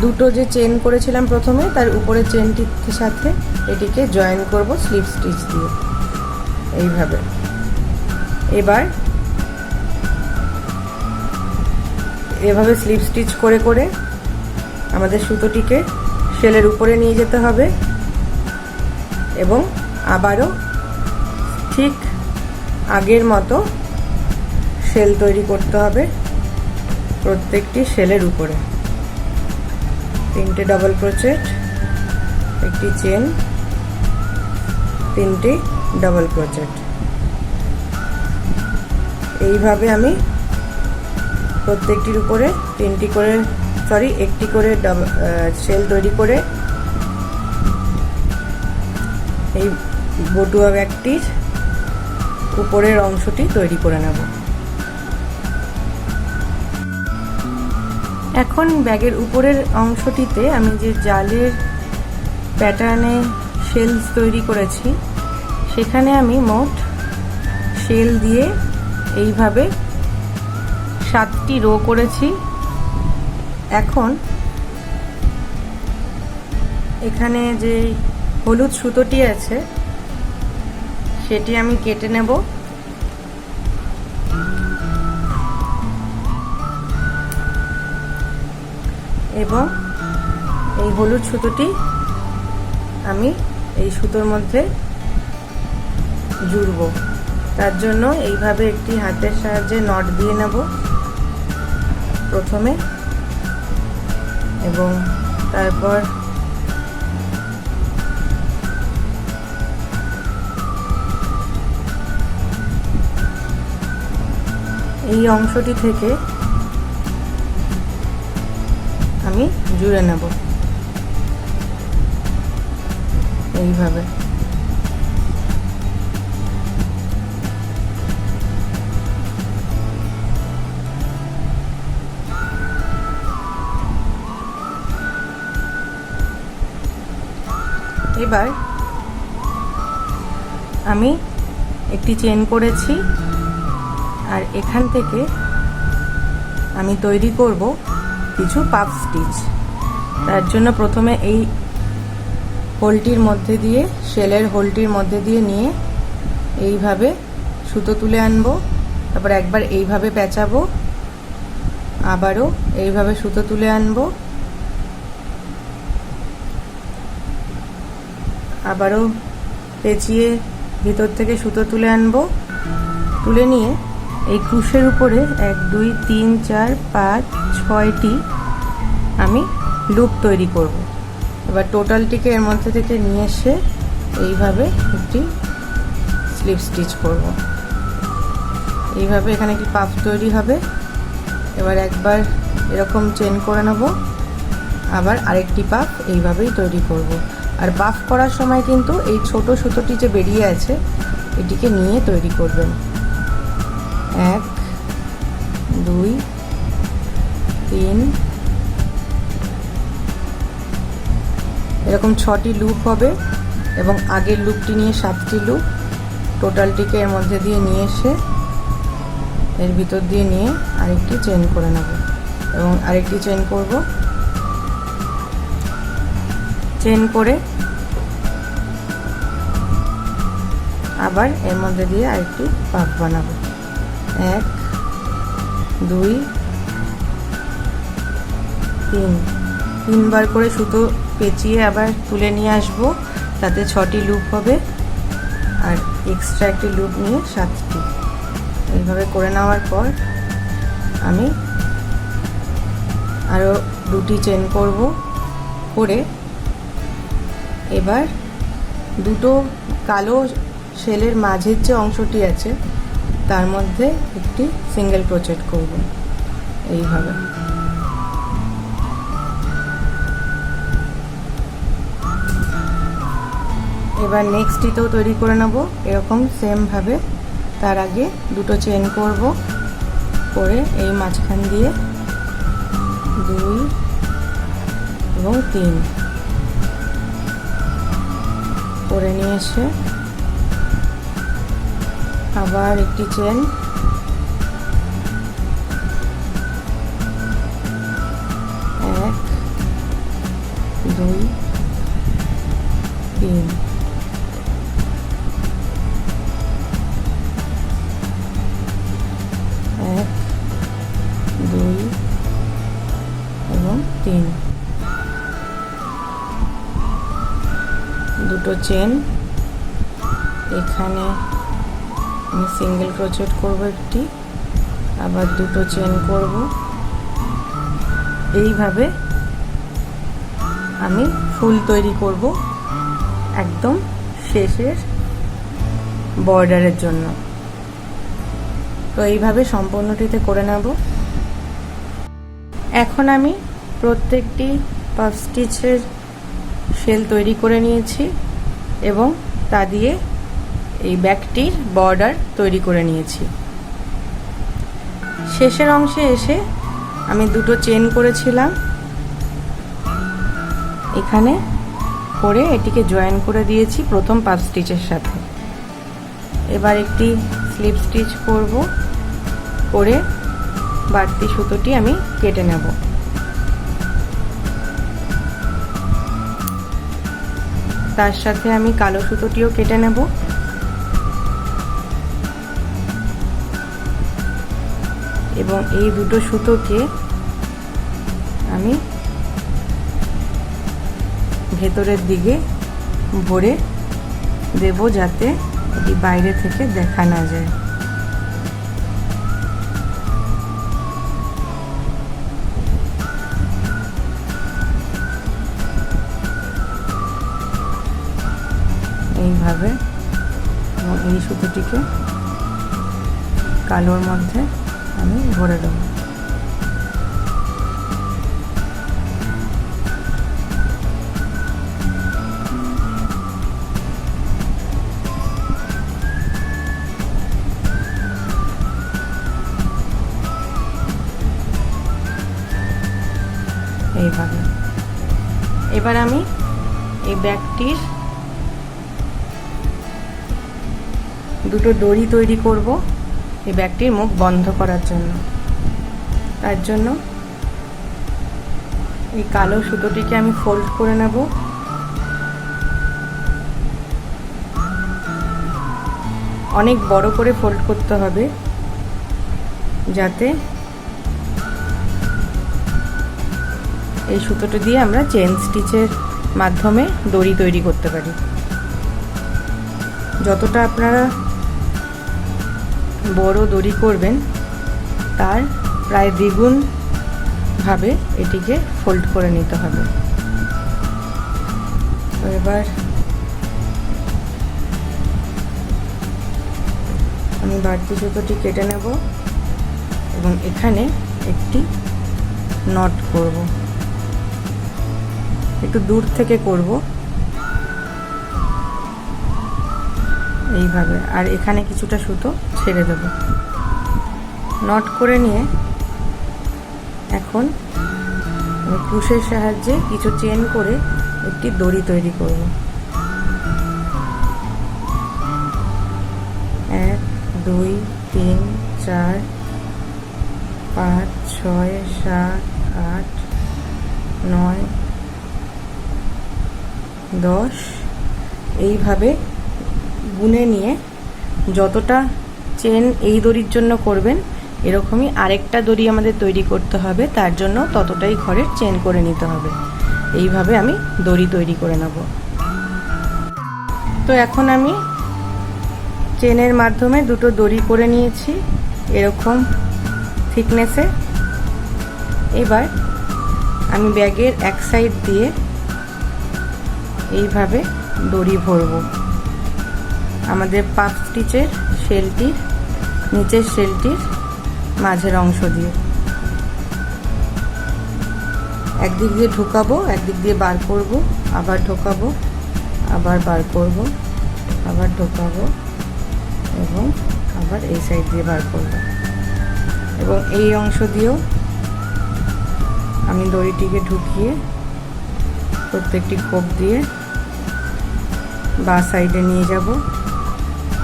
দুটো যে চেন করেছিলাম প্রথমে, তার উপরে চেনটির সাথে এটিকে জয়েন করব স্লিপ স্টিচ দিয়ে এইভাবে। এবার এভাবে স্লিপ স্টিচ করে করে আমাদের সুতোটিকে শেলের উপরে নিয়ে যেতে হবে এবং আবারও ঠিক আগের মতো শেল তৈরি করতে হবে প্রত্যেকটি শেলের উপরে। 3টে ডাবল ক্রোচেট, একটি চেন, 3টি ডাবল ক্রোচেট। এইভাবে আমি প্রত্যেকটির উপরে একটি করে শেল তৈরি করে এই বটুয়া ব্যাগটির উপরের অংশটি তৈরি করে নেব। এখন ব্যাগের উপরের অংশটিতে আমি যে জালের প্যাটার্নে শেলস তৈরি করেছি সেখানে আমি মোট শেল দিয়ে এইভাবে 7টি রো করেছি। এখন এখানে যে হলুদ সুতোটি আছে সেটি আমি কেটে নেব এবং এই হলুদ সুতোটি আমি এই সুতোর মধ্যে জুড়ব। তার জন্য এইভাবে একটি হাতের সাহায্যে নট দিয়ে নেব প্রথমে এবং তারপর এই অংশটি থেকে আমি জুড়ে নেব এইভাবে। এবার আমি একটি চেন করেছি, আর এখান থেকে আমি তৈরি করব কিছু পাফ স্টিচ। তার জন্য প্রথমে এই হোলটির মধ্যে দিয়ে, শেলের হোলটির মধ্যে দিয়ে নিয়ে এইভাবে সুতো তুলে আনবো, তারপর একবার এইভাবে পেঁচাবো, আবারও এইভাবে সুতো তুলে আনবো, আবারও পেঁচিয়ে ভিতর থেকে সুতো তুলে আনবো, তুলে নিয়ে এই ক্রুশের উপরে 1 2 3 4 5 6টি আমি লুপ তৈরি করব। এবার টোটালটিকে এর মধ্যে থেকে নিয়ে এসে এইভাবে একটি স্লিপ স্টিচ করব। এইভাবে এখানে একটি পাফ তৈরি হবে। এবার একবার এরকম চেন করে নেব, আবার আরেকটি পাফ এইভাবেই তৈরি করব। আর পাফ করার সময় কিন্তু এই ছোট সুতোটি যে বেরিয়ে আছে এটিকে নিয়ে তৈরি করবেন। 1 2 3 এরকম 6টি লুপ হবে, এবং আগের লুপটি নিয়ে 7টি লুপ। টোটালটিকে এর মধ্যে দিয়ে নিয়ে এসে এর ভিতর দিয়ে নিয়ে আরেকটি চেন করে নেব, এবং আরেকটি চেন করব। চেন করে আবার এর মধ্যে দিয়ে আরেকটি পাফ বানাবো। 1 2 3 তিনবার করে সুতো পেঁচিয়ে আবার তুলে নিয়ে আসবো, তাতে 6টি লুপ হবে, আর এক্সট্রা একটি লুপ নিয়ে 7টি। এইভাবে করে নেওয়ার পর আমি আরও 2টি চেন করব, করে এবার দুটো কালো শেলের মাঝের যে অংশটি আছে তার মধ্যে একটি সিঙ্গেল ক্রোচেট করব এইভাবে। এবার নেক্সটটিতেও তৈরি করে নেব এরকম সেম ভাবে। তার আগে দুটো চেন করব, করে এই মাঝখান দিয়ে 2 এবং 3 করে নিয়ে এসে আবার একটি চেন, 1 2 3 1 2 এবং 3 দুটো চেন। এখানে আমি সিঙ্গেল ক্রোচেট করব একটি, আবার দুটো চেন করব। এইভাবে আমি ফুল তৈরি করব একদম শেষের বর্ডারের জন্য। তো এইভাবে সম্পূর্ণটিতে করে নেব। এখন আমি প্রত্যেকটি পাফ স্টিচের শেল তৈরি করে নিয়েছি, এবং তা দিয়ে এই ব্যাগটির বর্ডার তৈরি করে নিয়েছি। শেষের অংশে এসে আমি দুটো চেন করেছিলাম, এখানে করে এটিকে জয়েন করে দিয়েছি প্রথম পাফ স্টিচের সাথে। এবার একটি স্লিপ স্টিচ করব, করে বাড়তি সুতোটি আমি কেটে নেব। তার সাথে আমি কালো সুতোটিও কেটে নেব। এবং এই দুটো সুতোকে আমি ভেতরের দিকে ভরে দেব, যাতে এটি বাইরে থেকে দেখা না যায়। এইভাবে, এবং এই সুতোটিকে কালোর মধ্যে আমি ভরে দেবো। এইভাবে এবার আমি এই ব্যাগটির দুটো দড়ি তৈরি করব এই ব্যাগটির মুখ বন্ধ করার জন্য। তার জন্য এই কালো সুতোটিকে আমি ফোল্ড করে নেব, অনেক বড় করে ফোল্ড করতে হবে যাতে এই সুতোটা দিয়ে আমরা চেন স্টিচের মাধ্যমে দড়ি তৈরি করতে পারি। যতটা আপনারা বড় দড়ি করবেন তার প্রায় দ্বিগুণ ভাবে এটিকে ফোল্ড করে নিতে হবে। তো এবার আমি বাড়তি সুতোটি কেটে নেব এবং এখানে একটি নট করব, একটু দূর থেকে করব এইভাবে, আর এখানে কিছুটা সুতো ছেড়ে দেব। নট করে নিয়ে এখন আমি ক্রুশের সাহায্যে কিছু চেন করে একটি দড়ি তৈরি করব। 1 2 3 4 5 6 7 8 9 10 এইভাবে গুনে নিয়ে যতটা চেন এই দড়ির জন্য করবেন এরকমই আরেকটা দড়ি আমাদের তৈরি করতে হবে, তার জন্য ততটাই ঘরের চেন করে নিতে হবে। এইভাবে আমি দড়ি তৈরি করে নেব। তো এখন আমি চেনের মাধ্যমে দুটো দড়ি করে নিয়েছি এরকম থিকনেসে। এবার আমি ব্যাগের এক সাইড দিয়ে এইভাবে দড়ি ভরবো আমাদের পাফ স্টিচের শেলটির নিচের শেলটির মাঝের অংশ দিয়ে। একদিক দিয়ে ঢুকাবো, একদিক দিয়ে বার করব, আবার ঢোকাবো, আবার বার করব, আবার ঢোকাবো এবং আবার এই সাইড দিয়ে বার করব। এবং এই অংশ দিয়েও আমি দড়িটিকে ঢুকিয়ে প্রত্যেকটি খোপ দিয়ে বা সাইডে নিয়ে যাব।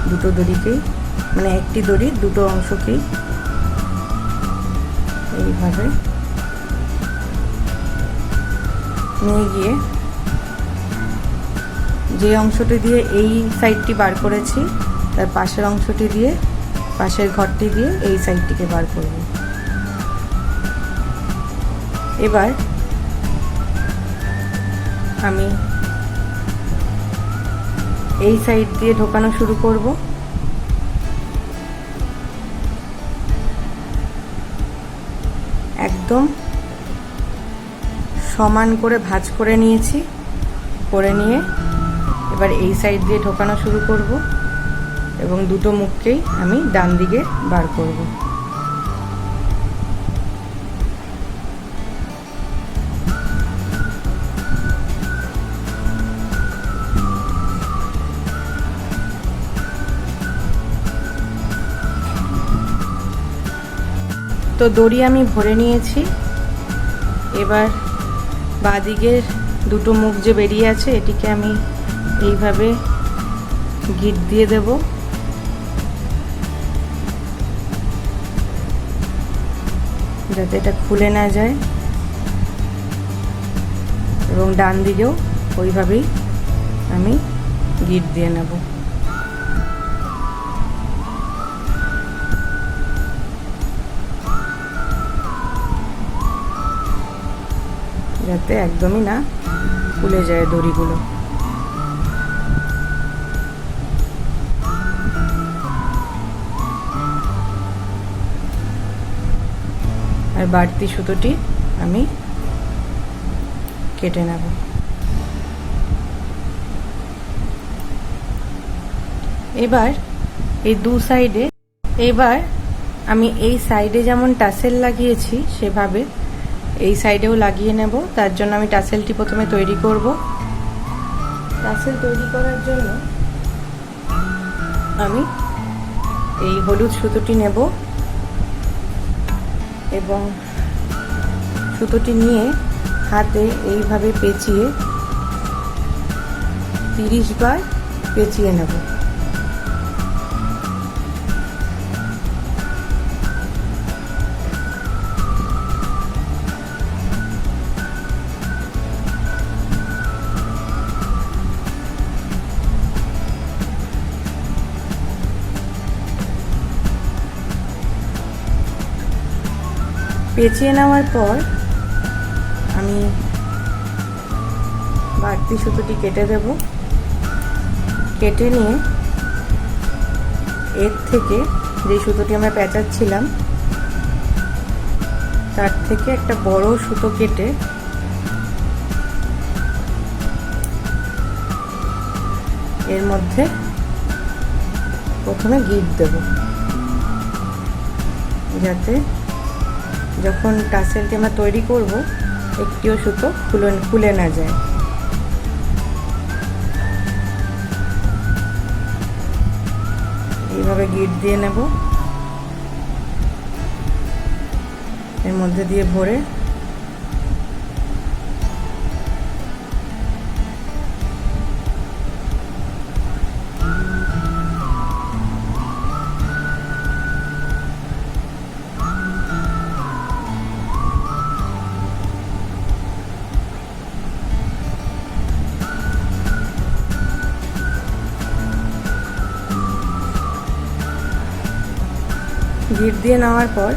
দুটো দড়িকেই, মানে একটি দড়ির দুটো অংশকেই এইভাবে নিয়ে গিয়ে যে অংশটি দিয়ে এই সাইডটি বার করেছি তার পাশের অংশটি দিয়ে, পাশের ঘরটি দিয়ে এই সাইডটিকে বার করব। এবার আমি এই সাইড দিয়ে ঢোকানো শুরু করব। একদম সমান করে ভাঁজ করে নিয়েছি, করে নিয়ে এবার এই সাইড দিয়ে ঢোকানো শুরু করব এবং দুটো মুখকেই আমি ডান দিকে বার করব। তো দড়ি আমি ভরে নিয়েছি। এবার বাঁদিকের দুটো মুখ যে বেরিয়ে আছে এটিকে আমি এইভাবে গিট দিয়ে দেব। যাতে এটা খুলে না যায়, এবং ডান দিকেও ওইভাবেই আমি গিট দিয়ে নেব। যাতে একদমই না খুলে যায় দড়িগুলো। আর বাড়তি সুতোটি আমি কেটে নেব। এবার এই দু সাইডে আমি এই সাইডে যেমন টাসেল লাগিয়েছি সেভাবে এই সাইডেও লাগিয়ে নেব। তার জন্য আমি টাসেলটি প্রথমে তৈরি করব। টাসেল তৈরি করার জন্য আমি এই হলুদ সুতোটি নেব এবং সুতোটি নিয়ে হাতে এইভাবে পেঁচিয়ে 30 বার পেঁচিয়ে নেব। পেঁচিয়ে নেওয়ার পর আমি বাড়তি সুতোটি কেটে দেব। কেটে নিয়ে এর থেকে যে সুতোটি আমরা পেঁচাচ্ছিলাম তার থেকে একটা বড় সুতো কেটে এর মধ্যে প্রথমে গিট দেব, যাতে যখন টাসেলটি আমরা তৈরি করব একটিও সুতো খুলে না যায়। এইভাবে গিট দিয়ে নেব, এর মধ্যে দিয়ে ভরে গিট দিয়ে নেওয়ার পর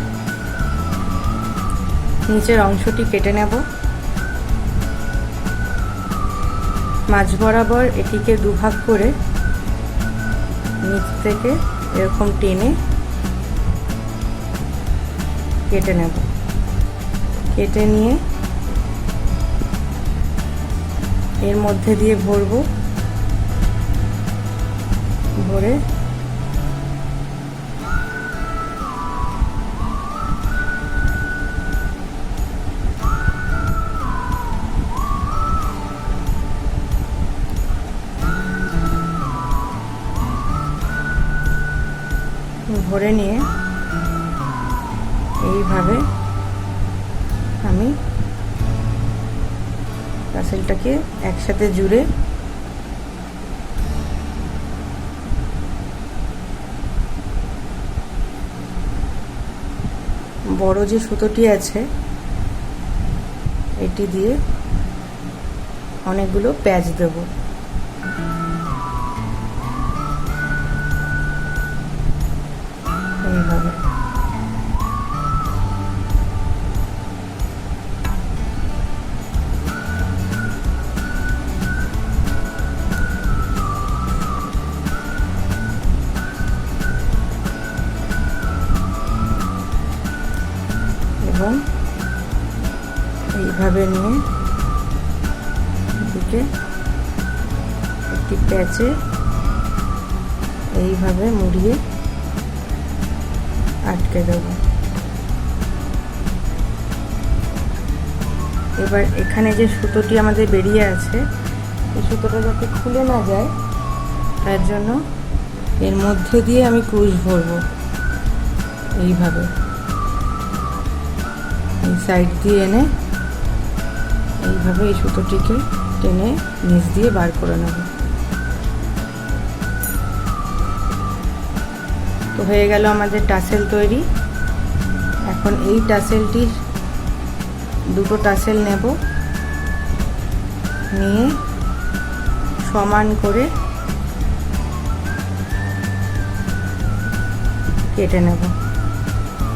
নিচের অংশটি কেটে নেব। মাঝ বরাবর এটিকে দুভাগ করে নিচ থেকে এরকম টেনে কেটে নেব। কেটে নিয়ে এর মধ্যে দিয়ে ভরবো, ভরে ভরে নিয়ে এইভাবে আমি টাসেলটাকে একসাথে জুড়ে বড় যে সুতোটি আছে এটি দিয়ে অনেকগুলো প্যাচ দেব। এইভাবে এবং এইভাবে নিয়ে এদিকে একটি প্যাচে এইভাবে মুড়িয়ে আটকে দেব। এবার এখানে যে সুতোটি আমাদের বেরিয়ে আছে এই সুতোটা যাতে খুলে না যায় তার জন্য এর মধ্যে দিয়ে আমি ক্রুশ ভরবো। এইভাবে এই সাইড দিয়ে এনে এইভাবে এই সুতোটিকে টেনে নিচ দিয়ে বার করে নেব। তো হয়ে গেল আমাদের টাসেল তৈরি। এখন এই টাসেলটির দুটো টাসেল নেব, নিয়ে সমান করে কেটে নেব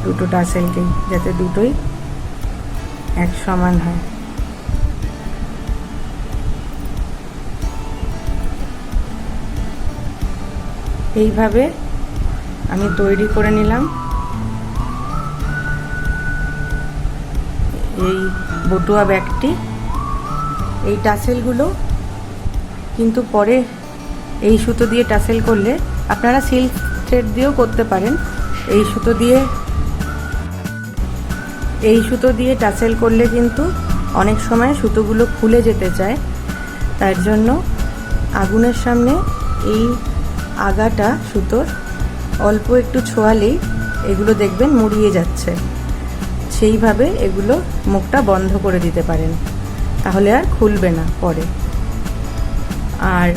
দুটো টাসেলকেই, যাতে দুটোই এক সমান হয়। এইভাবে আমি তৈরি করে নিলাম এই বটুয়া ব্যাগটি। এই টাসেলগুলো কিন্তু পরে এই সুতো দিয়ে টাসেল করলে আপনারা সিল্ক থ্রেড দিয়েও করতে পারেন। এই সুতো দিয়ে টাসেল করলে কিন্তু অনেক সময় সুতোগুলো খুলে যেতে চায়, তার জন্য আগুনের সামনে এই আগাটা সুতোর অল্প একটু ছোঁয়ালেই এগুলো দেখবেন মুড়িয়ে যাচ্ছে। সেইভাবে এগুলো মুখটা বন্ধ করে দিতে পারেন, তাহলে আর খুলবে না পরে। আর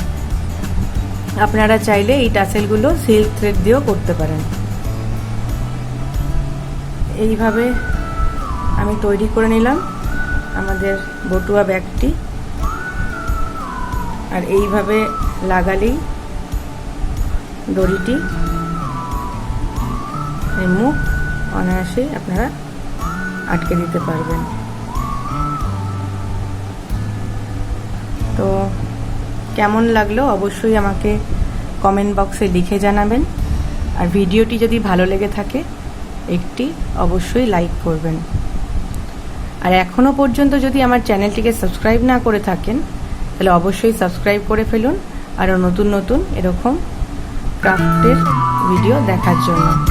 আপনারা চাইলে এই টাসেলগুলো সিল্ক থ্রেড দিয়েও করতে পারেন। এইভাবে আমি তৈরি করে নিলাম আমাদের বটুয়া ব্যাগটি। আর এইভাবে লাগালেই দড়িটি মুখ অনায়াসেই আপনারা আটকে দিতে পারবেন। তো কেমন লাগলো অবশ্যই আমাকে কমেন্ট বক্সে লিখে জানাবেন। আর ভিডিওটি যদি ভালো লেগে থাকে একটি অবশ্যই লাইক করবেন। আর এখনও পর্যন্ত যদি আমার চ্যানেলটিকে সাবস্ক্রাইব না করে থাকেন তাহলে অবশ্যই সাবস্ক্রাইব করে ফেলুন আরও নতুন নতুন এরকম ক্রাফটের ভিডিও দেখার জন্য।